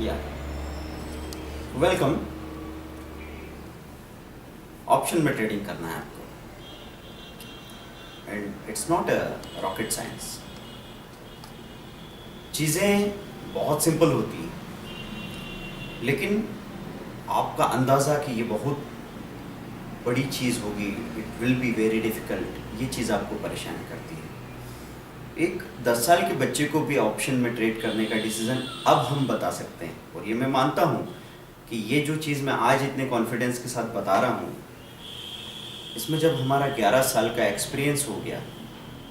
या welcome. Option में trading करना है आपको and it's not a rocket science. चीज़ें बहुत सिंपल होती हैं, लेकिन आपका अंदाज़ा कि ये बहुत बड़ी चीज़ होगी, it will be very difficult, ये चीज़ आपको परेशान करती है। एक 10 साल के बच्चे को भी ऑप्शन में ट्रेड करने का डिसीज़न अब हम बता सकते हैं, और ये मैं मानता हूँ कि ये जो चीज़ मैं आज इतने कॉन्फिडेंस के साथ बता रहा हूँ, इसमें जब हमारा 11 साल का एक्सपीरियंस हो गया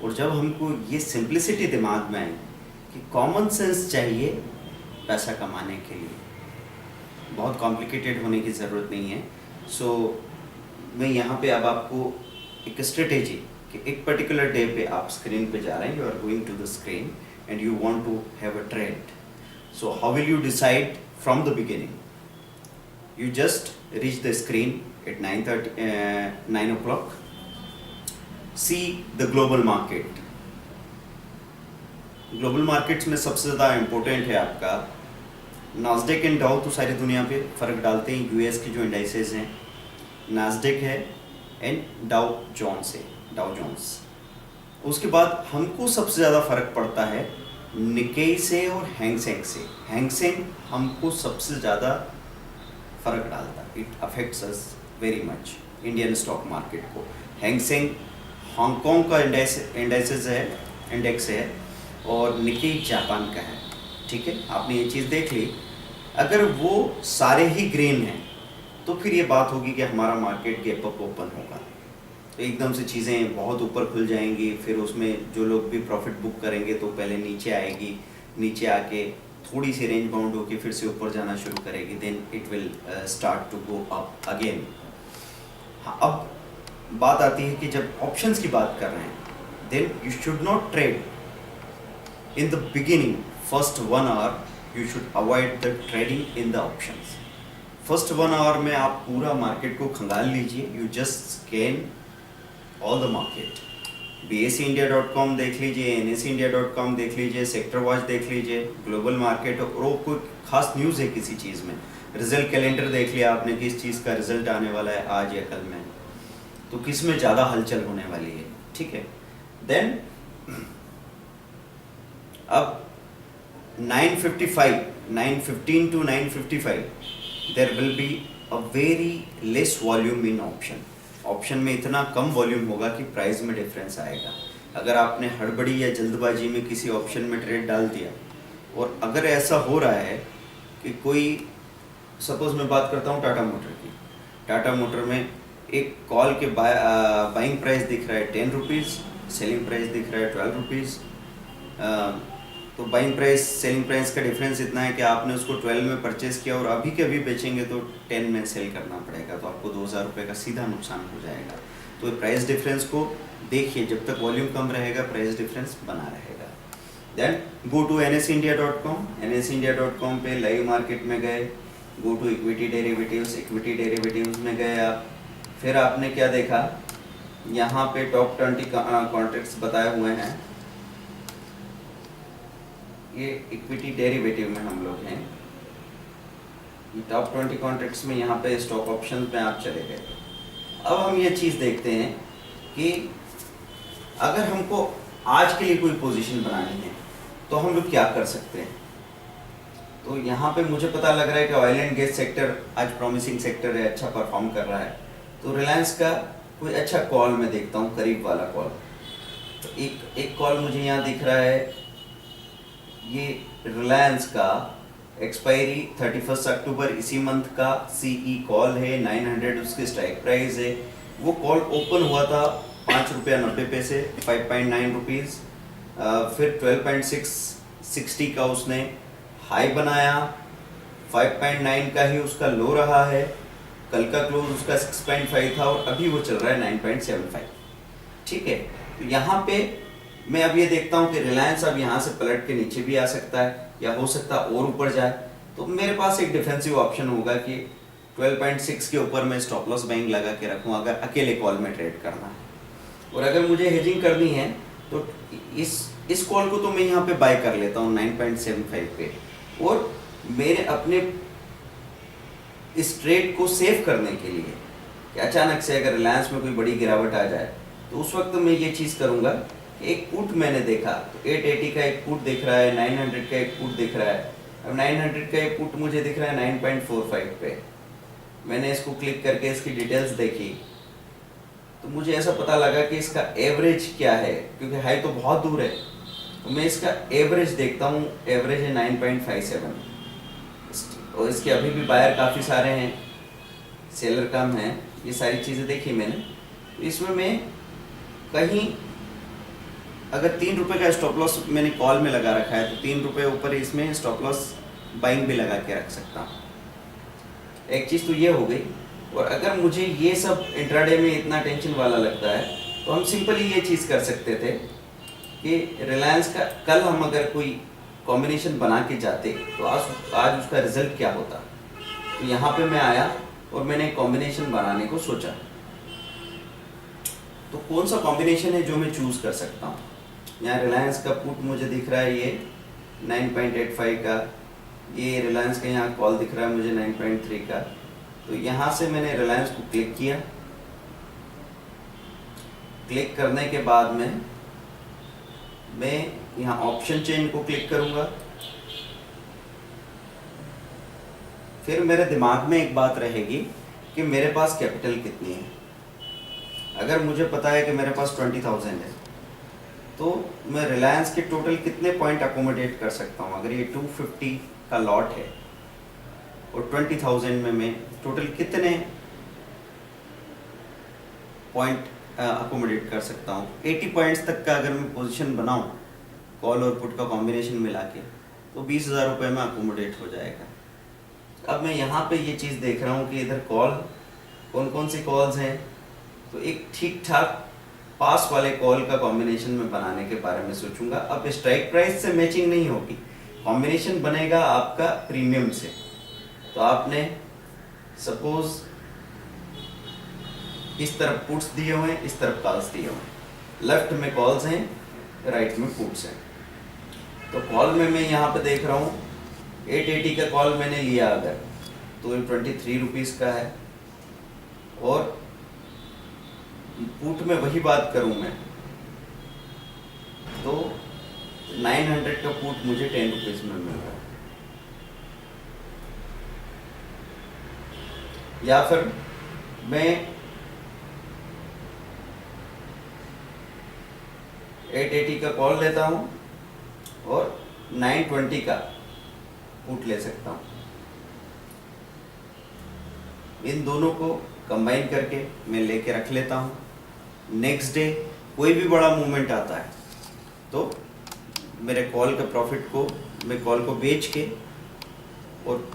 और जब हमको ये सिंप्लिसिटी दिमाग में आई कि कॉमन सेंस चाहिए पैसा कमाने के लिए, बहुत कॉम्प्लिकेटेड होने की ज़रूरत नहीं है। सो मैं यहाँ पे अब आपको एक स्ट्रेटेजी कि एक पर्टिकुलर डे पे आप स्क्रीन पे जा रहे हैं, you are going to the screen and you want to have a trade. So how will you decide from the beginning? You just reach the screen at 9 o'clock. See the global market. Global markets में सबसे ज़्यादा important है आपका नास्डेक and डाउ, तो सारी दुनिया पे फ़र्क डालते हैं। यूएस के जो इंडाइसेस हैं, नास्डेक है एंड डाउ जोन्स है, डाउ जोन्स। उसके बाद हमको सबसे ज़्यादा फ़र्क पड़ता है निकेई से और हैंगसेंग से। हैंगसेंग हमको सबसे ज़्यादा फ़र्क डालता है, it affects us very much Indian stock market को। हैंगसेंग हांगकांग का इंडेक्स है और निकेई जापान का है। ठीक है, आपने ये चीज़ देख ली। अगर वो सारे ही ग्रीन हैं तो फिर ये बात होगी कि हमारा मार्केट गैप अप ओपन होगा, तो एकदम से चीज़ें बहुत ऊपर खुल जाएंगी। फिर उसमें जो लोग भी प्रॉफिट बुक करेंगे तो पहले नीचे आएगी, नीचे आके थोड़ी सी रेंज बाउंड होकर फिर से ऊपर जाना शुरू करेगी, then it will start to go up again. हाँ, अब बात आती है कि जब ऑप्शंस की बात कर रहे हैं, then you should not trade in the beginning. First 1 hour you should avoid the trading in the options. First 1 hour में आप पूरा मार्केट को खंगाल लीजिए, you just scan all the market. BSEindia.com देख लीजिए, NSEindia.com देख लीजिए, सेक्टर वॉच देख लीजिए, ग्लोबल मार्केट और कोई खास न्यूज़ है किसी चीज़ में, रिजल्ट कैलेंडर देख लिया आपने, किस चीज़ का रिजल्ट आने वाला है आज या कल में, तो किस में ज़्यादा हलचल होने वाली है। ठीक है, देन अब 9:15 to 9:55 there will be a very less volume in option. Option में इतना कम वॉल्यूम होगा कि प्राइस में डिफरेंस आएगा। अगर आपने हड़बड़ी या जल्दबाजी में किसी ऑप्शन में ट्रेड डाल दिया, और अगर ऐसा हो रहा है कि कोई, सपोज मैं बात करता हूँ टाटा मोटर की, टाटा मोटर में एक कॉल के बाइंग प्राइस दिख रहा है 10 रुपीज़, सेलिंग प्राइस दिख रहा है 12 रुपीज़। तो बाइंग प्राइस सेलिंग प्राइस का डिफरेंस इतना है कि आपने उसको 12 में परचेस किया और अभी के अभी बेचेंगे तो 10 में सेल करना पड़ेगा, तो आपको 2000 रुपये का सीधा नुकसान हो जाएगा। तो प्राइस डिफरेंस को देखिए, जब तक वॉल्यूम कम रहेगा प्राइस डिफरेंस बना रहेगा। Then go to NSEindia.com। NSEindia.com पे लाइव मार्केट में गए, गो टू इक्विटी डेरिवेटिव्स में गए आप। फिर आपने क्या देखा, यहाँ पे टॉप 20 कॉन्ट्रैक्ट्स बताए हुए हैं। ये इक्विटी डेरिवेटिव में हम लोग हैं, ये टॉप 20 कॉन्ट्रैक्ट्स में, यहाँ पे स्टॉक ऑप्शन में आप चले गए। अब हम ये चीज़ देखते हैं कि अगर हमको आज के लिए कोई पोजीशन बनानी है तो हम लोग क्या कर सकते हैं। तो यहाँ पे मुझे पता लग रहा है कि ऑयल एंड गैस सेक्टर आज प्रॉमिसिंग सेक्टर है, अच्छा परफॉर्म कर रहा है। तो रिलायंस का कोई अच्छा कॉल मैं देखता हूँ, करीब वाला कॉल। तो एक कॉल मुझे यहाँ दिख रहा है, ये रिलायंस का एक्सपायरी 31 अक्टूबर इसी मंथ का CE कॉल है, 900 उसकी स्ट्राइक प्राइस है। वो कॉल ओपन हुआ था 5 रुपया 90 पैसे, 5.9 रुपीज़। फिर 12.660 का उसने हाई बनाया, 5.9 का ही उसका लो रहा है। कल का क्लोज उसका 6.5 था और अभी वो चल रहा है 9.75। ठीक है, तो यहाँ पे मैं अब ये देखता हूँ कि रिलायंस अब यहाँ से पलट के नीचे भी आ सकता है या हो सकता है और ऊपर जाए। तो मेरे पास एक डिफेंसिव ऑप्शन होगा कि 12.6 के ऊपर मैं स्टॉप लॉस बाइंग लगा के रखूँ अगर अकेले कॉल में ट्रेड करना है। और अगर मुझे हेजिंग करनी है तो इस कॉल को तो मैं यहाँ पे बाय कर लेता हूँ 9.75 पे, और मेरे अपने इस ट्रेड को सेव करने के लिए कि अचानक से अगर रिलायंस में कोई बड़ी गिरावट आ जाए तो उस वक्त मैं ये चीज़ करूँगा कि एक पुट मैंने देखा तो 880 का एक पुट दिख रहा है, 900 का एक पुट दिख रहा है। अब 900 का एक पुट मुझे दिख रहा है 9.45 पे। मैंने इसको क्लिक करके इसकी डिटेल्स देखी तो मुझे ऐसा पता लगा कि इसका एवरेज क्या है, क्योंकि हाई तो बहुत दूर है। तो मैं इसका एवरेज देखता हूँ, एवरेज है 9.57 और इसके अभी भी बायर काफ़ी सारे हैं, सेलर कम हैं। ये सारी चीज़ें देखी मैंने। तो इसमें मैं कहीं अगर 3 रुपये का स्टॉप लॉस मैंने कॉल में लगा रखा है तो 3 रुपये ऊपर इसमें स्टॉप लॉस बाइंग भी लगा के रख सकता हूँ। एक चीज़ तो ये हो गई। और अगर मुझे ये सब इंट्राडे में इतना टेंशन वाला लगता है तो हम सिंपली ये चीज़ कर सकते थे कि रिलायंस का कल हम अगर कोई कॉम्बिनेशन बना के जाते तो आज उसका रिजल्ट क्या होता। तो यहाँ पे मैं आया और मैंने कॉम्बिनेशन बनाने को सोचा। तो कौन सा कॉम्बिनेशन है जो मैं चूज़ कर सकता हूँ। यहाँ रिलायंस का पुट मुझे दिख रहा है ये 9.85 का, ये रिलायंस का यहाँ कॉल दिख रहा है मुझे 9.3 का। तो यहाँ से मैंने रिलायंस को क्लिक किया। क्लिक करने के बाद में मैं यहाँ ऑप्शन चेन को क्लिक करूँगा। फिर मेरे दिमाग में एक बात रहेगी कि मेरे पास कैपिटल कितनी है। अगर मुझे पता है कि मेरे पास 20,000 है तो मैं रिलायंस के टोटल कितने पॉइंट अकोमोडेट कर सकता हूँ। अगर ये 250 का लॉट है और 20,000 में मैं टोटल कितने पॉइंट अकोमोडेट कर सकता हूँ। 80 पॉइंट्स तक का अगर मैं पोजीशन बनाऊँ कॉल और पुट का कॉम्बिनेशन मिला के तो 20,000 रुपये में अकोमोडेट हो जाएगा। अब मैं यहाँ पे ये चीज़ देख रहा हूँ कि इधर कॉल कौन कौन सी कॉल्स हैं। तो एक ठीक ठाक पास वाले कॉल का कॉम्बिनेशन में बनाने के बारे में सोचूंगा। अब स्ट्राइक प्राइस से मैचिंग नहीं होगी, कॉम्बिनेशन बनेगा आपका प्रीमियम से। तो आपने सपोज इस तरफ पुट्स दिए हुए हैं, इस तरफ कॉल्स दिए हुए हैं, लेफ्ट में कॉल्स हैं, राइट में पुट्स हैं। तो कॉल में मैं यहाँ पे देख रहा हूँ 880 का कॉल मैंने लिया अगर तो ये 23 रुपीज़ का है। और पुट में वही बात करूं मैं तो 900 का पुट मुझे 10 रुपीज़ में मिल रहा है। या फिर मैं 880 का कॉल लेता हूं और 920 का पुट ले सकता हूं। इन दोनों को कंबाइन करके मैं लेके रख लेता हूं। नेक्स्ट डे कोई भी बड़ा मूवमेंट आता है तो मेरे कॉल के प्रॉफिट को मैं कॉल को बेच के और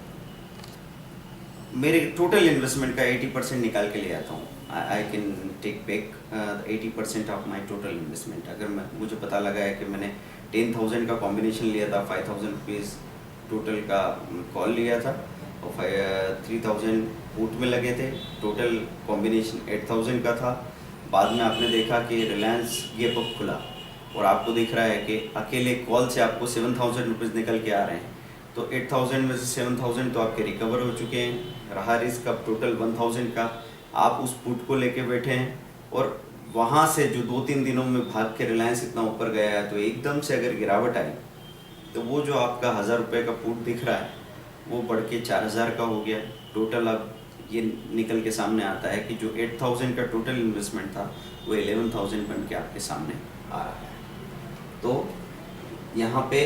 मेरे टोटल इन्वेस्टमेंट का 80% निकाल के ले आता हूँ। I can take back 80% of my total investment. अगर मुझे पता लगा है कि मैंने 10,000 का कॉम्बिनेशन लिया था, 5,000 रुपीज़ टोटल का कॉल लिया था और 3,000 पुट में लगे थे, टोटल कॉम्बिनेशन 8,000 का था। बाद में आपने देखा कि रिलायंस गैप अप खुला और आपको दिख रहा है कि अकेले कॉल से आपको 7,000 रुपीज़ निकल के आ रहे हैं। तो 8,000 में से 7,000 तो आपके रिकवर हो चुके हैं। रहा रिस्क अब टोटल 1,000 का, आप उस पुट को लेके बैठे हैं और वहाँ से जो 2-3 दिनों में भाग के रिलायंस इतना ऊपर गया है तो एकदम से अगर गिरावट आई तो वो जो आपका 1,000 रुपये का पुट दिख रहा है वो बढ़ के 4,000 का हो गया। टोटल अब ये निकल के सामने आता है कि जो 8,000 का टोटल इन्वेस्टमेंट था वो 11,000 बन के आपके सामने आ रहा है। तो यहाँ पे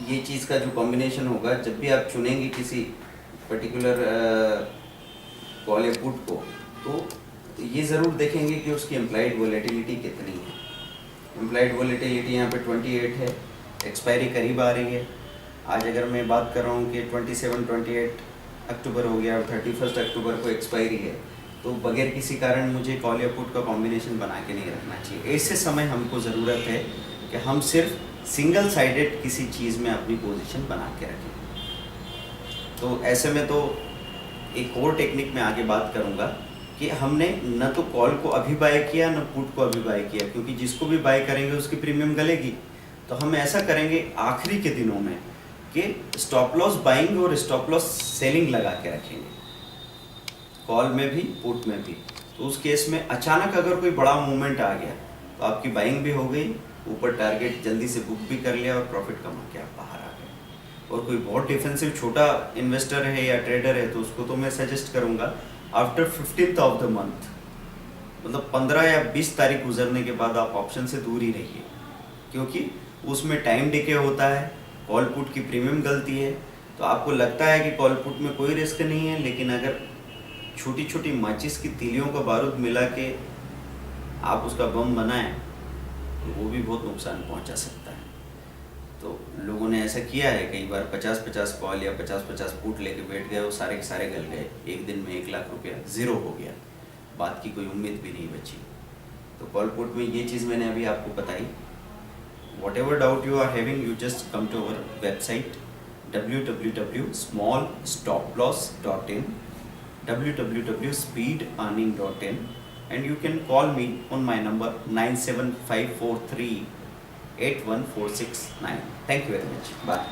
ये चीज़ का जो कॉम्बिनेशन होगा, जब भी आप चुनेंगे किसी पर्टिकुलर कॉल या पुट को तो ये ज़रूर देखेंगे कि उसकी एम्प्लॉयड वोलेटिलिटी कितनी है। एम्प्लॉयड वोलेटिलिटी यहाँ पे 28 है, एक्सपायरी करीब आ रही है। आज अगर मैं बात कर रहा हूँ कि 28 अक्टूबर हो गया और 31 अक्टूबर को एक्सपायरी है तो बगैर किसी कारण मुझे कॉल या पुट का कॉम्बिनेशन बना के नहीं रखना चाहिए। ऐसे समय हमको ज़रूरत है कि हम सिर्फ सिंगल साइडेड किसी चीज़ में अपनी पोजीशन बना के रखें। तो ऐसे में तो एक और टेक्निक में आगे बात करूँगा कि हमने न तो कॉल को अभी बाय किया न पुट को अभी बाय किया, क्योंकि जिसको भी बाय करेंगे उसकी प्रीमियम गलेगी। तो हम ऐसा करेंगे आखिरी के दिनों में कि स्टॉप लॉस बाइंग और स्टॉप लॉस सेलिंग लगा के रखेंगे, कॉल में भी पुट में भी। तो उस केस में अचानक अगर कोई बड़ा मूवमेंट आ गया तो आपकी बाइंग भी हो गई, ऊपर टारगेट जल्दी से बुक भी कर लिया और प्रॉफिट कमा के आप बाहर आ गए। और कोई बहुत डिफेंसिव छोटा इन्वेस्टर है या ट्रेडर है तो उसको तो मैं सजेस्ट करूँगा after 15th of the month, मतलब 15 या 20 तारीख गुजरने के बाद आप ऑप्शन से दूर ही रहिए, क्योंकि उसमें टाइम डिके होता है, कॉल पुट की प्रीमियम गलती है। तो आपको लगता है कि कॉल पुट में कोई रिस्क नहीं है, लेकिन अगर छोटी छोटी माचिस की तीलियों का बारूद मिला के आप उसका बम बनाएं तो वो भी बहुत नुकसान पहुंचा सकता है। तो लोगों ने ऐसा किया है कई बार, 50-50 कॉल या 50-50 पुट लेके बैठ गए, वो सारे के सारे गल गए, एक दिन में 1 लाख रुपया ज़ीरो हो गया, बात की कोई उम्मीद भी नहीं बची। तो कॉल पुट में ये चीज़ मैंने अभी आपको बताई। Whatever doubt you are having, you just come to our website www.smallstoploss.in, www.speedearning.in, and you can call me on my number 97543 81469. Thank you very much. Bye.